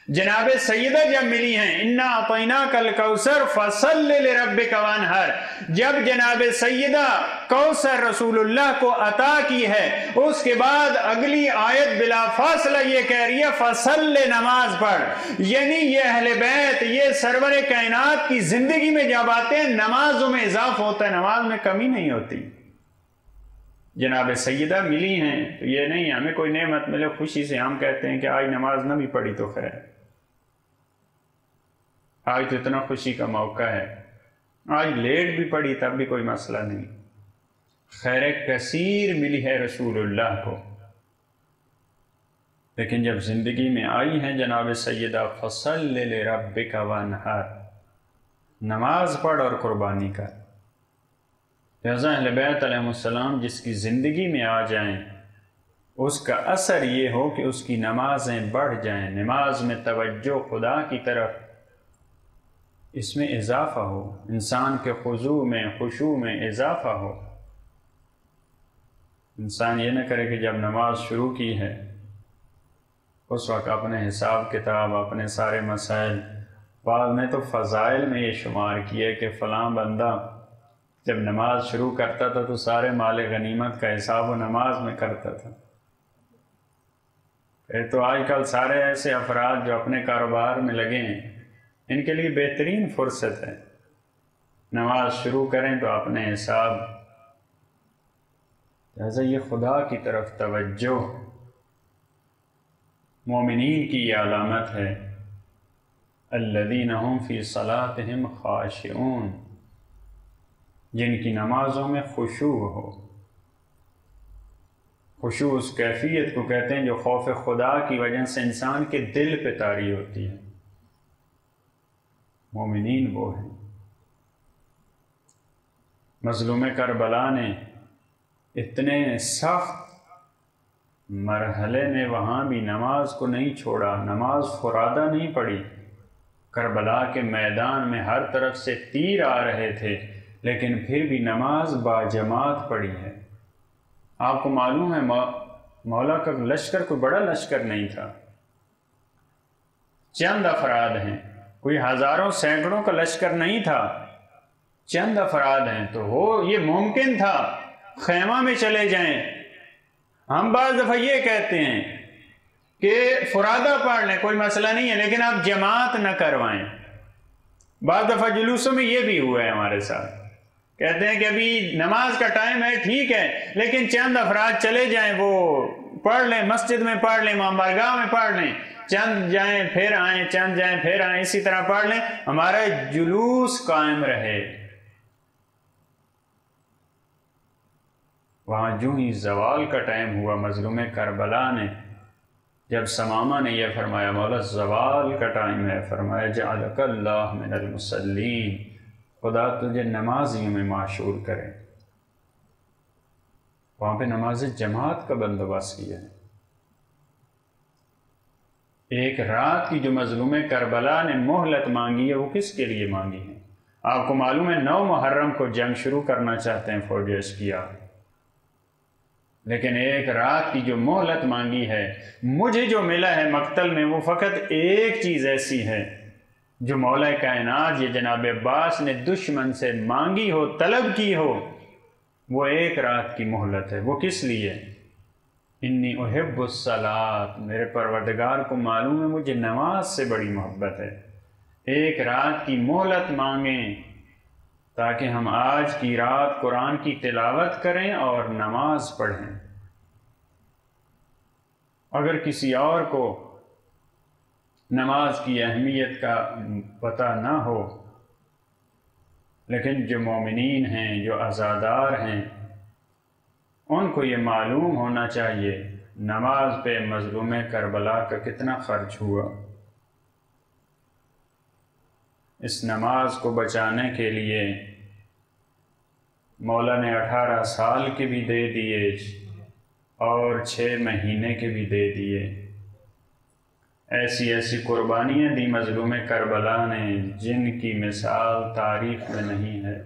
جناب سیدہ جب ملی ہیں، انا اعطیناک الکوثر فصل لربک وانحر، جب جناب سیدہ کوثر رسول اللہ کو عطا کی ہے، اس کے بعد اگلی آیت بلا فاصلہ یہ کہہ رہی ہے فصل، نماز پڑھ، یعنی یہ اہل بیت، یہ سرور کائنات کی زندگی میں جب آتے ہیں نمازوں میں اضافہ ہوتا ہے، نماز میں کمی نہیں ہوتی۔ جناب سیدہ ملی ہیں تو یہ نہیں ہمیں کوئی نعمت ملے خوشی سے ہم کہتے ہیں کہ آج نماز نہ بھی پڑھی تو خیر، آج تو اتنا خوشی کا موقع ہے، آج لیٹ بھی پڑھی تب بھی کوئی مسئلہ نہیں۔ خیر کثیر ملی ہے رسول اللہ کو، لیکن جب زندگی میں آئی ہیں جناب سیدہ فصل لربک وانحر، نماز پڑھ اور قربانی کر۔ لہذا اہل بیت علیہ السلام جس کی زندگی میں آ جائیں، اس کا اثر یہ ہو کہ اس کی نمازیں بڑھ جائیں، نماز میں توجہ خدا کی طرف، اس میں اضافہ ہو، انسان کے خضوع میں خشوع میں اضافہ ہو۔ انسان یہ نہ کرے کہ جب نماز شروع کی ہے اس وقت اپنے حساب کتاب، اپنے سارے مسائل، بعد میں تو فضائل میں یہ شمار کیا کہ فلاں بندہ جب نماز شروع کرتا تھا تو سارے مال غنیمت کا حساب و نماز میں کرتا تھا۔ پھر تو آج کل سارے ایسے افراد جو اپنے کاروبار میں لگے ہیں، ان کے لیے بہترین فرصت ہے، نماز شروع کریں تو اپنے حساب۔ لہذا یہ خدا کی طرف توجہ مومنین کی یہ علامت ہے، الذین هم فی صلاتهم خاشعون، جن کی نمازوں میں خشوع ہو۔ خشوع اس کیفیت کو کہتے ہیں جو خوف خدا کی وجہ سے انسان کے دل پہ طاری ہوتی ہے۔ مومنین وہ ہیں۔ مظلوم کربلا نے اتنے سخت مرحلے میں وہاں بھی نماز کو نہیں چھوڑا، نماز فرادہ نہیں پڑھی۔ کربلا کے میدان میں ہر طرف سے تیر آ رہے تھے، لیکن پھر بھی نماز باجماعت پڑھی ہے۔ آپ کو معلوم ہے مولا کا لشکر کوئی بڑا لشکر نہیں تھا، چند افراد ہیں، کوئی ہزاروں سینکڑوں کا لشکر نہیں تھا، چند افراد ہیں، تو وہ یہ ممکن تھا خیمہ میں چلے جائیں۔ ہم بعض دفعہ یہ کہتے ہیں کہ فرادہ پڑھ لیں کوئی مسئلہ نہیں ہے، لیکن آپ جماعت نہ کروائیں۔ بعض دفعہ جلوسوں میں یہ بھی ہوا ہے ہمارے ساتھ، کہتے ہیں کہ ابھی نماز کا ٹائم ہے، ٹھیک ہے، لیکن چند افراد چلے جائیں، وہ پڑھ لیں، مسجد میں پڑھ لیں، امام بارگاہ میں پڑھ لیں، چند جائیں پھر آئیں، چند جائیں پھر آئیں، اسی طرح پڑھ لیں، ہمارا جلوس قائم رہے۔ وہاں جو ہی زوال کا ٹائم ہوا، مظلوم کربلا نے جب ثمامہ نے یہ فرمایا مولا زوال کا ٹائم ہے، فرمایا جعلک اللہ من المصلین، خدا تجھے نمازیوں میں معشور کرے۔ وہاں پہ نماز جماعت کا بندوبست کیا ہے۔ ایک رات کی جو مظلوم کربلا نے مہلت مانگی ہے وہ کس کے لیے مانگی ہے؟ آپ کو معلوم ہے 9 محرم کو جنگ شروع کرنا چاہتے ہیں فوج اشقیاء، لیکن ایک رات کی جو مہلت مانگی ہے، مجھے جو ملا ہے مقتل میں وہ فقط ایک چیز ایسی ہے جو مولا کائنات یہ جناب عباس نے دشمن سے مانگی ہو، طلب کی ہو، وہ ایک رات کی مہلت ہے۔ وہ کس لیے؟ انی احب الصلاۃ، میرے پروردگار کو معلوم ہے مجھے نماز سے بڑی محبت ہے۔ ایک رات کی مہلت مانگیں تاکہ ہم آج کی رات قرآن کی تلاوت کریں اور نماز پڑھیں۔ اگر کسی اور کو نماز کی اہمیت کا پتہ نہ ہو، لیکن جو مومنین ہیں، جو عزادار ہیں، ان کو یہ معلوم ہونا چاہیے نماز پہ مظلوم کربلا کا کتنا خرچ ہوا۔ اس نماز کو بچانے کے لیے مولا نے 18 سال کے بھی دے دیے اور 6 مہینے کے بھی دے دیے۔ ایسی ایسی قربانیاں دی مظلوم کربلا نے جن کی مثال تاریخ میں نہیں ہے۔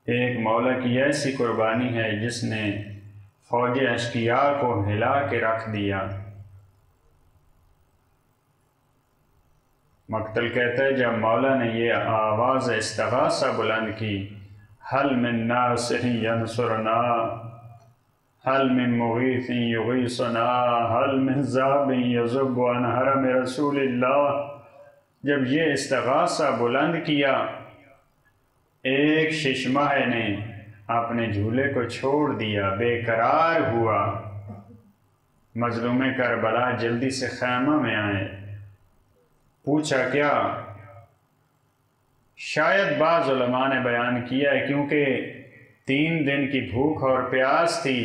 ایک مولا کی ایسی قربانی ہے جس نے فوج اشقیاء کو ہلا کے رکھ دیا۔ مقتل کہتا ہے جب مولا نے یہ آواز استغاثہ بلند کی، حل من ناصر ینصرنا، حل من مغیث یغیثنا، حل من ذاب یذب عن حرم رسول اللہ، جب یہ استغاثہ بلند کیا، ایک ششماہ نے اپنے جھولے کو چھوڑ دیا، بے قرار ہوا۔ مظلوم کربلا جلدی سے خیمہ میں آئے، پوچھا کیا؟ شاید بعض علماء نے بیان کیا ہے کیونکہ 3 دن کی بھوک اور پیاس تھی،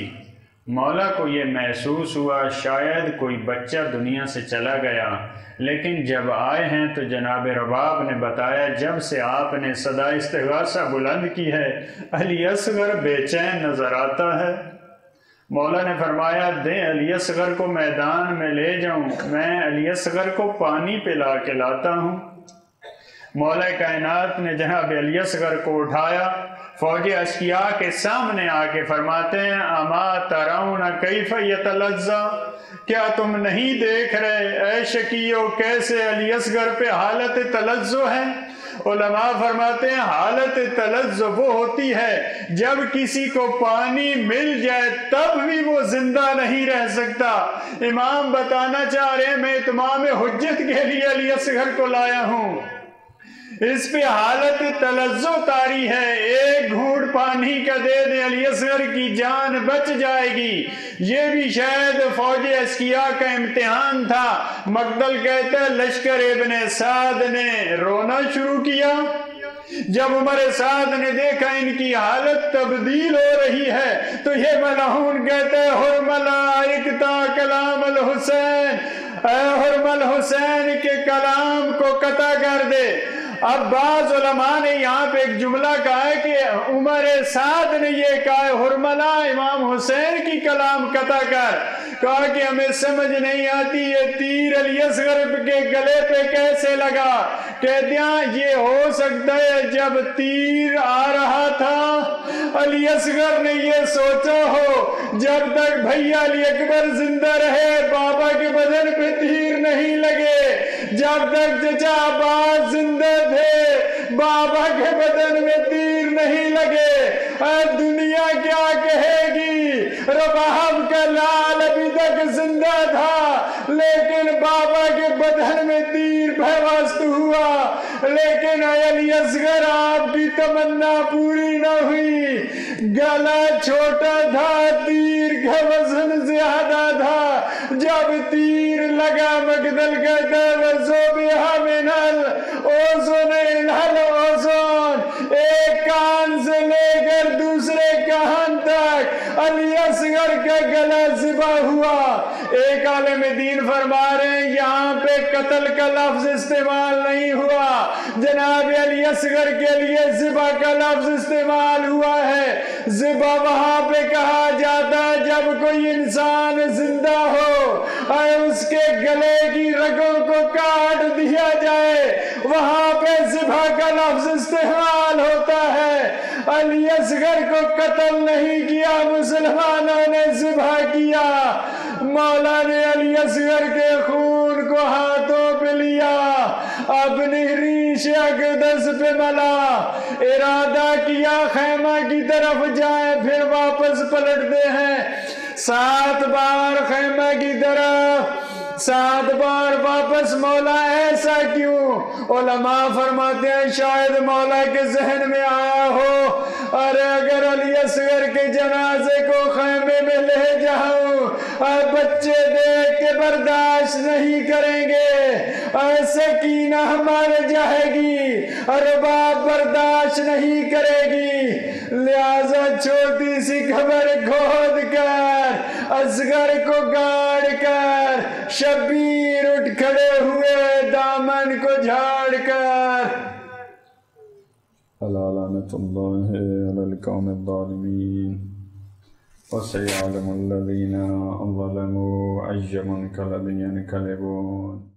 مولا کو یہ محسوس ہوا شاید کوئی بچہ دنیا سے چلا گیا، لیکن جب آئے ہیں تو جناب رباب نے بتایا جب سے آپ نے صدا استغاثہ بلند کی ہے علی اصغر بے چین نظر آتا ہے۔ مولا نے فرمایا دیں علی اصغر کو میدان میں لے جاؤں، میں علی اصغر کو پانی پلا کے لاتا ہوں۔ مولا کائنات نے جناب علی اصغر کو اٹھایا، فوج اشقیاء کے سامنے آ کے فرماتے ہیں اما ترون کیف یتلذا، کیا تم نہیں دیکھ رہے اے شقیو کیسے علی اصغر پہ حالت تلذو ہے؟ علماء فرماتے ہیں حالت تلذو وہ ہوتی ہے جب کسی کو پانی مل جائے تب بھی وہ زندہ نہیں رہ سکتا۔ امام بتانا چاہ رہے ہیں میں اتمام حجت کے لیے علی اصغر کو لایا ہوں، اس پہ حالت تلذو طاری ہے، ایک گھونٹ پانی کا دے دیں علی اصغر کی جان بچ جائے گی۔ یہ بھی شاید فوج اشقیاء کا امتحان تھا۔ مقتل کہتا ہے لشکر ابن سعد نے رونا شروع کیا، جب عمر سعد نے دیکھا ان کی حالت تبدیل ہو رہی ہے تو یہ ملعون کہتا ہے حرملا اقطع کلام الحسین، اے حرم الحسین کے کلام کو قطع کر دے۔ اب بعض علماء نے یہاں پہ ایک جملہ کہا ہے کہ عمر سعد نے یہ کہا ہے حرملا امام حسین کی کلام قطع کر، کہا کہ ہمیں سمجھ نہیں آتی یہ تیر علی اصغر کے گلے پہ کیسے لگا۔ کہتے ہیں یہ ہو سکتا ہے جب تیر آ رہا تھا علی اصغر نے یہ سوچا ہو جب تک بھیا علی اکبر زندہ رہے بابا کے بدن پہ تیر نہیں لگے، جب تک چچا عباس زندہ تھے بابا کے بدن میں تیر نہیں لگے۔ دنیا کیا کہے گی، رباب کا لال ابھی تک زندہ تھا لیکن بابا کے بدن میں تیر پیوست ہوا، لیکن علی اصغر آپ کی تمنا پوری نہ ہوئی، گلا چھوٹا تھا تیر کا وزن زیادہ تھا، جب تیر لگا مقتل کہتا ہے وَزُبِحَ مِنَ الْأُذُنِ إِلَى الْأُذُنِ، ایک کان سے لے کر دوسرے کان تک علی اصغر کا کا گلا ذبح ہوا۔ ایک عالم دین فرما رہے ہیں یہاں پہ قتل کا لفظ استعمال نہیں ہوا، جناب علی اصغر کے لیے ذبح کا لفظ استعمال ہوا ہے۔ ذبح وہاں پہ کہا جاتا ہے جب کوئی انسان زندہ ہو اور اس کے گلے کی رگوں کو کاٹ دیا جائے، وہاں پہ ذبح کا لفظ استعمال ہوتا ہے۔ علی اصغر کو قتل نہیں کیا، مسلمانوں نے ذبح کیا۔ مولا نے علی اصغر کے خون کو ہاتھوں پہ لیا، اپنی ریش اقدس پہ ملا، ارادہ کیا خیمہ کی طرف جائیں، پھر واپس پلٹتے ہیں۔ 7 بار خیمہ کی طرف، 7 بار واپس۔ مولا ایسا کیوں؟ علماء فرماتے ہیں شاید مولا کے ذہن میں آیا ہو ارے اگر علی اصغر کے جنازے کو خیمے میں لے جاؤں اور بچے دیکھ کے برداشت نہیں کریں گے اور سکینہ مر جائے گی اور رباب برداشت نہیں کرے گی، لہذا چھوٹی سی قبر کھود کر اصغر کو گاڑ کر شبیر اٹھ کھڑے ہوئے دامن کو جھاڑ کر۔ لعنت اللہ علی القوم الظالمین وسيعلم الذين ظلموا أي منقلب ينقلبون۔